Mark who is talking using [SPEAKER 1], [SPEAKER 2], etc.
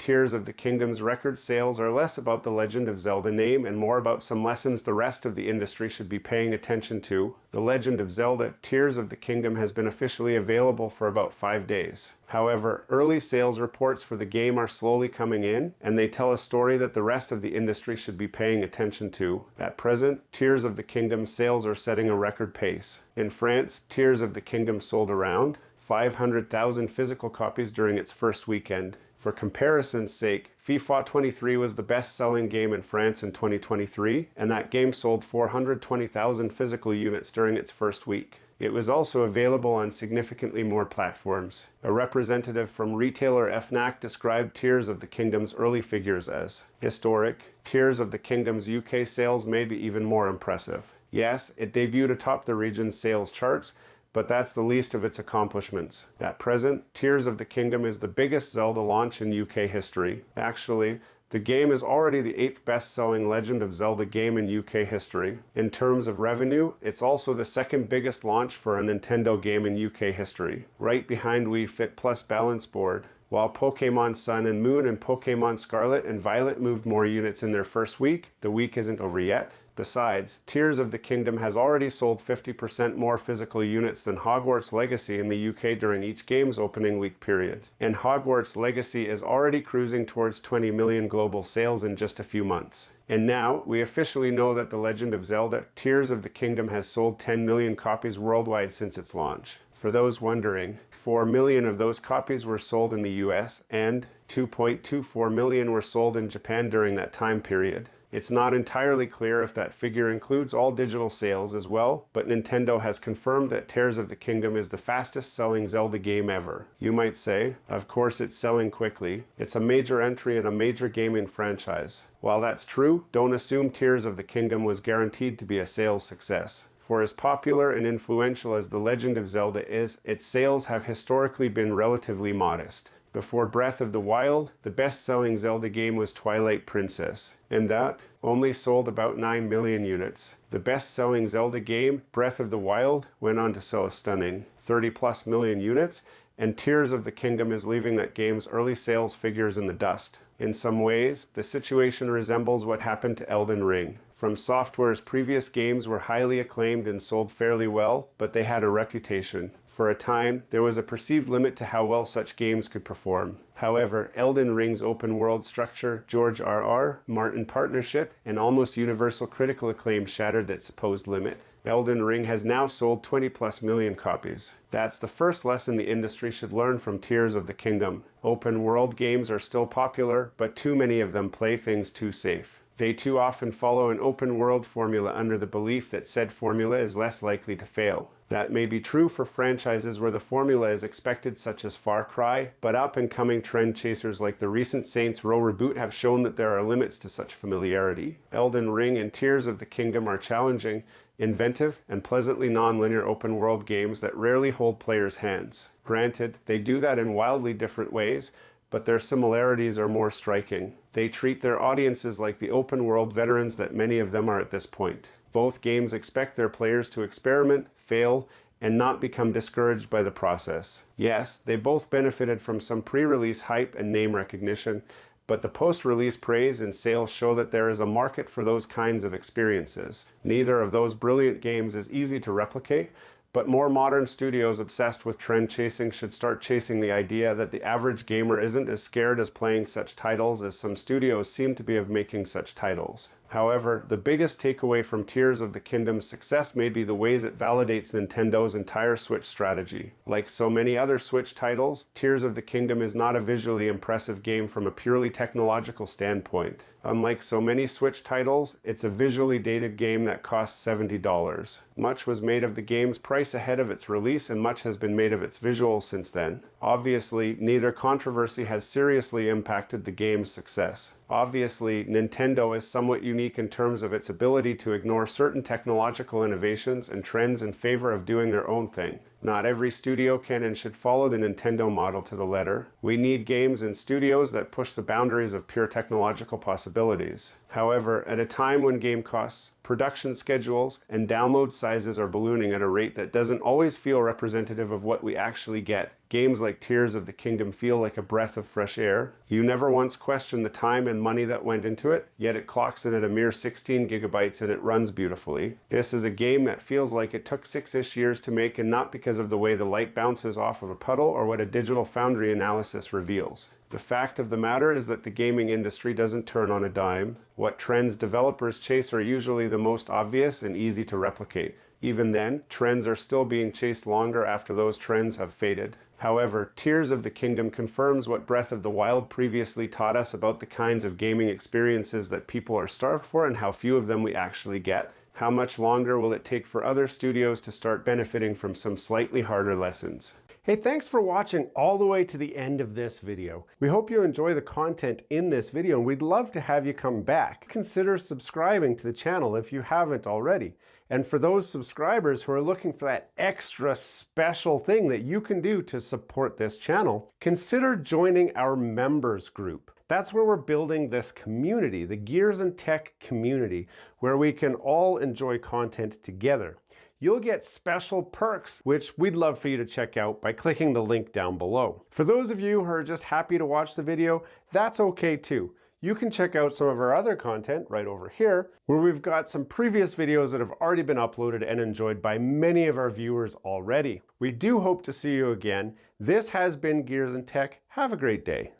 [SPEAKER 1] Tears of the Kingdom's record sales are less about the Legend of Zelda name and more about some lessons the rest of the industry should be paying attention to. The Legend of Zelda Tears of the Kingdom has been officially available for about 5 days. However, early sales reports for the game are slowly coming in, and they tell a story that the rest of the industry should be paying attention to. At present, Tears of the Kingdom sales are setting a record pace. In France, Tears of the Kingdom sold around 500,000 physical copies during its first weekend. For comparison's sake, FIFA 23 was the best-selling game in France in 2023, and that game sold 420,000 physical units during its first week. It was also available on significantly more platforms. A representative from retailer FNAC described Tears of the Kingdom's early figures as historic. Tears of the Kingdom's UK sales may be even more impressive. Yes, it debuted atop the region's sales charts, but that's the least of its accomplishments. At present, Tears of the Kingdom is the biggest Zelda launch in UK history. Actually, the game is already the 8th best-selling Legend of Zelda game in UK history. In terms of revenue, it's also the second biggest launch for a Nintendo game in UK history, right behind Wii Fit Plus Balance Board. While Pokémon Sun and Moon and Pokémon Scarlet and Violet moved more units in their first week, the week isn't over yet. Besides, Tears of the Kingdom has already sold 50% more physical units than Hogwarts Legacy in the UK during each game's opening week period. And Hogwarts Legacy is already cruising towards 20 million global sales in just a few months. And now, we officially know that The Legend of Zelda Tears of the Kingdom has sold 10 million copies worldwide since its launch. For those wondering, 4 million of those copies were sold in the US and 2.24 million were sold in Japan during that time period. It's not entirely clear if that figure includes all digital sales as well, but Nintendo has confirmed that Tears of the Kingdom is the fastest selling Zelda game ever. You might say, of course it's selling quickly. It's a major entry in a major gaming franchise. While that's true, don't assume Tears of the Kingdom was guaranteed to be a sales success. For as popular and influential as The Legend of Zelda is, its sales have historically been relatively modest. Before Breath of the Wild, the best-selling Zelda game was Twilight Princess, and that only sold about 9 million units. The best-selling Zelda game, Breath of the Wild, went on to sell a stunning 30+ million units, and Tears of the Kingdom is leaving that game's early sales figures in the dust. In some ways, the situation resembles what happened to Elden Ring. From Software's previous games were highly acclaimed and sold fairly well, but they had a reputation. For a time, there was a perceived limit to how well such games could perform. However, Elden Ring's open-world structure, George R.R. Martin partnership, and almost universal critical acclaim shattered that supposed limit. Elden Ring has now sold 20+ million copies. That's the first lesson the industry should learn from Tears of the Kingdom. Open-world games are still popular, but too many of them play things too safe. They too often follow an open-world formula under the belief that said formula is less likely to fail. That may be true for franchises where the formula is expected, such as Far Cry, but up-and-coming trend chasers like the recent Saints Row reboot have shown that there are limits to such familiarity. Elden Ring and Tears of the Kingdom are challenging, inventive, and pleasantly non-linear open-world games that rarely hold players' hands. Granted, they do that in wildly different ways, but their similarities are more striking. They treat their audiences like the open-world veterans that many of them are at this point. Both games expect their players to experiment, fail, and not become discouraged by the process. Yes, they both benefited from some pre-release hype and name recognition, but the post-release praise and sales show that there is a market for those kinds of experiences. Neither of those brilliant games is easy to replicate, but more modern studios obsessed with trend chasing should start chasing the idea that the average gamer isn't as scared as playing such titles as some studios seem to be of making such titles. However, the biggest takeaway from Tears of the Kingdom's success may be the ways it validates Nintendo's entire Switch strategy. Like so many other Switch titles, Tears of the Kingdom is not a visually impressive game from a purely technological standpoint. Unlike so many Switch titles, it's a visually dated game that costs $70. Much was made of the game's price ahead of its release, and much has been made of its visuals since then. Obviously, neither controversy has seriously impacted the game's success. Obviously, Nintendo is somewhat unique in terms of its ability to ignore certain technological innovations and trends in favor of doing their own thing. Not every studio can and should follow the Nintendo model to the letter. We need games and studios that push the boundaries of pure technological possibilities. However, at a time when game costs, production schedules, and download sizes are ballooning at a rate that doesn't always feel representative of what we actually get, Games like Tears of the Kingdom feel like a breath of fresh air. You never once questioned the time and money that went into it, yet it clocks in at a mere 16 gigabytes and it runs beautifully. This is a game that feels like it took 6-ish years to make, and not because of the way the light bounces off of a puddle or what a digital foundry analysis reveals. The fact of the matter is that the gaming industry doesn't turn on a dime. What trends developers chase are usually the most obvious and easy to replicate. Even then, trends are still being chased longer after those trends have faded. However, Tears of the Kingdom confirms what Breath of the Wild previously taught us about the kinds of gaming experiences that people are starved for and how few of them we actually get. How much longer will it take for other studios to start benefiting from some slightly harder lessons? Hey, thanks for watching all the way to the end of this video. We hope you enjoy the content in this video, and we'd love to have you come back. Consider subscribing to the channel if you haven't already. And for those subscribers who are looking for that extra special thing that you can do to support this channel, consider joining our members group. That's where we're building this community, the Gears and Tech community, where we can all enjoy content together. You'll get special perks, which we'd love for you to check out by clicking the link down below. For those of you who are just happy to watch the video, that's okay too. You can check out some of our other content right over here, where we've got some previous videos that have already been uploaded and enjoyed by many of our viewers already. We do hope to see you again. This has been Gears and Tech. Have a great day.